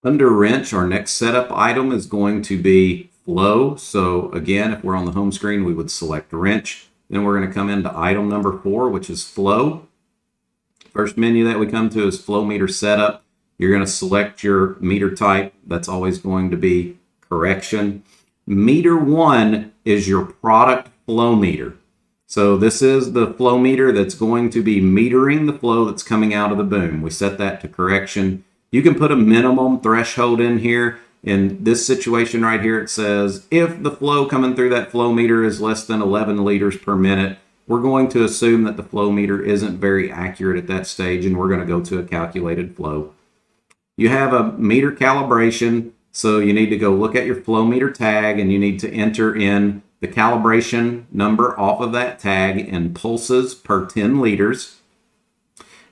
Under wrench, our next setup item is going to be flow. So again, if we're on the home screen, we would select wrench. Then we're going to come into item number 4, which is flow. First menu that we come to is flow meter setup. You're going to select your meter type. That's always going to be correction. Meter 1 is your product flow meter. So this is the flow meter that's going to be metering the flow that's coming out of the boom. We set that to correction. You can put a minimum threshold in here. In this situation right here, it says if the flow coming through that flow meter is less than 11 liters per minute, we're going to assume that the flow meter isn't very accurate at that stage, and we're going to go to a calculated flow. You have a meter calibration, so you need to go look at your flow meter tag, and you need to enter in the calibration number off of that tag in pulses per 10 liters.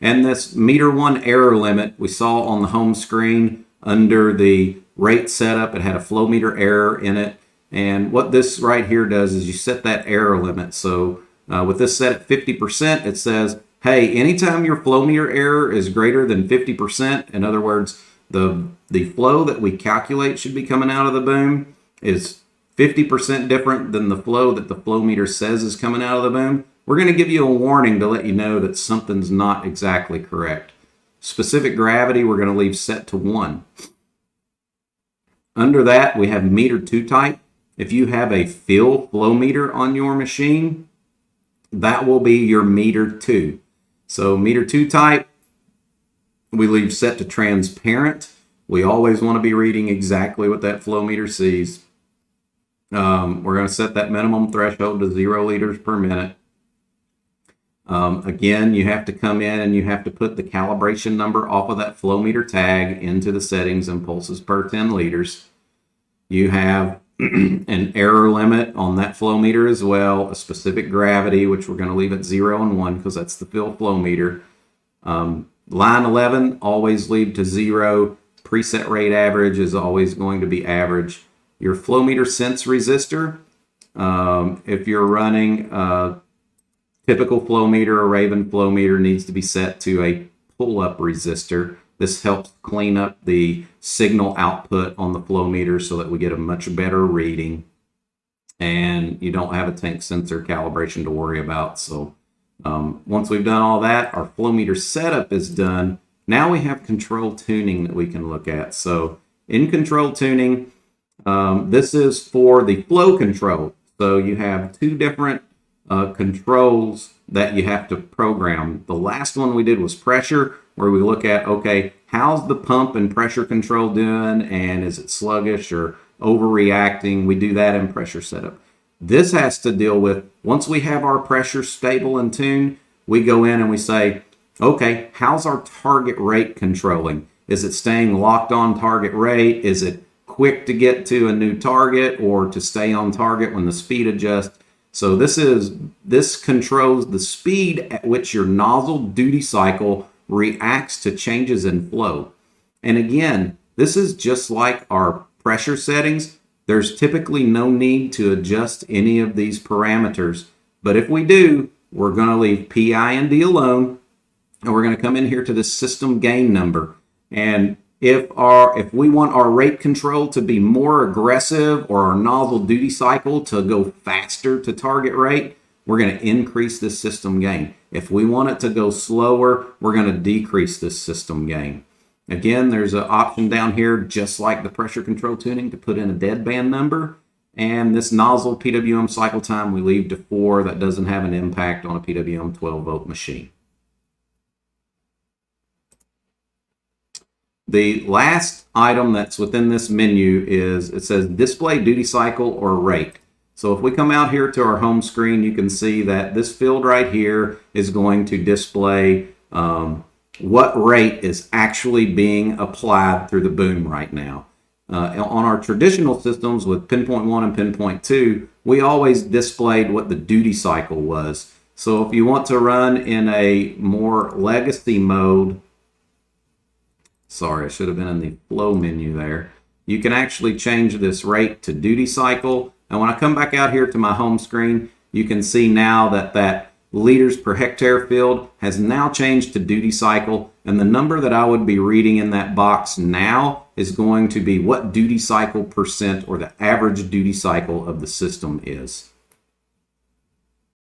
And this meter 1 error limit we saw on the home screen under the rate setup, it had a flow meter error in it. And what this right here does is you set that error limit. So with this set at 50%, it says, hey, anytime your flow meter error is greater than 50%, in other words, the flow that we calculate should be coming out of the boom is 50% different than the flow that the flow meter says is coming out of the boom, we're going to give you a warning to let you know that something's not exactly correct. Specific gravity, we're going to leave set to 1. Under that, we have meter 2 type. If you have a fill flow meter on your machine, that will be your meter 2. So meter 2 type, we leave set to transparent. We always want to be reading exactly what that flow meter sees. We're going to set that minimum threshold to 0 liters per minute. Again, you have to come in and you have to put the calibration number off of that flow meter tag into the settings and pulses per 10 liters. You have an error limit on that flow meter as well, a specific gravity, which we're going to leave at 0 and 1 because that's the fill flow meter. Line 11, always leave to 0. Preset rate average is always going to be average. Your flow meter sense resistor, if you're running a typical flow meter or Raven flow meter, needs to be set to a pull-up resistor. This helps clean up the signal output on the flow meter so that we get a much better reading, and you don't have a tank sensor calibration to worry about. So once we've done all that, our flow meter setup is done. Now we have control tuning that we can look at. So in control tuning, this is for the flow control. So you have 2 different controls that you have to program. The last one we did was pressure, where we look at, okay, how's the pump and pressure control doing, and is it sluggish or overreacting? We do that in pressure setup. This has to deal with, once we have our pressure stable and tuned, we go in and we say, okay, how's our target rate controlling? Is it staying locked on target rate? Is it quick to get to a new target or to stay on target when the speed adjusts? So this controls the speed at which your nozzle duty cycle reacts to changes in flow. And again, this is just like our pressure settings. There's typically no need to adjust any of these parameters. But if we do, we're going to leave PI and D alone, and we're going to come in here to the system gain number. And if we want our rate control to be more aggressive or our nozzle duty cycle to go faster to target rate, we're going to increase this system gain. If we want it to go slower, we're going to decrease this system gain. Again, there's an option down here, just like the pressure control tuning, to put in a deadband number. And this nozzle PWM cycle time we leave to 4. That doesn't have an impact on a PWM 12-volt machine. The last item that's within this menu is, it says display duty cycle or rate. So if we come out here to our home screen, you can see that this field right here is going to display what rate is actually being applied through the boom right now. On our traditional systems with PinPoint 1 and PinPoint 2, we always displayed what the duty cycle was. So if you want to run in a more legacy mode, sorry, I should have been in the flow menu there, you can actually change this rate to duty cycle. And when I come back out here to my home screen, you can see now that liters per hectare field has now changed to duty cycle, and the number that I would be reading in that box now is going to be what duty cycle percent or the average duty cycle of the system is.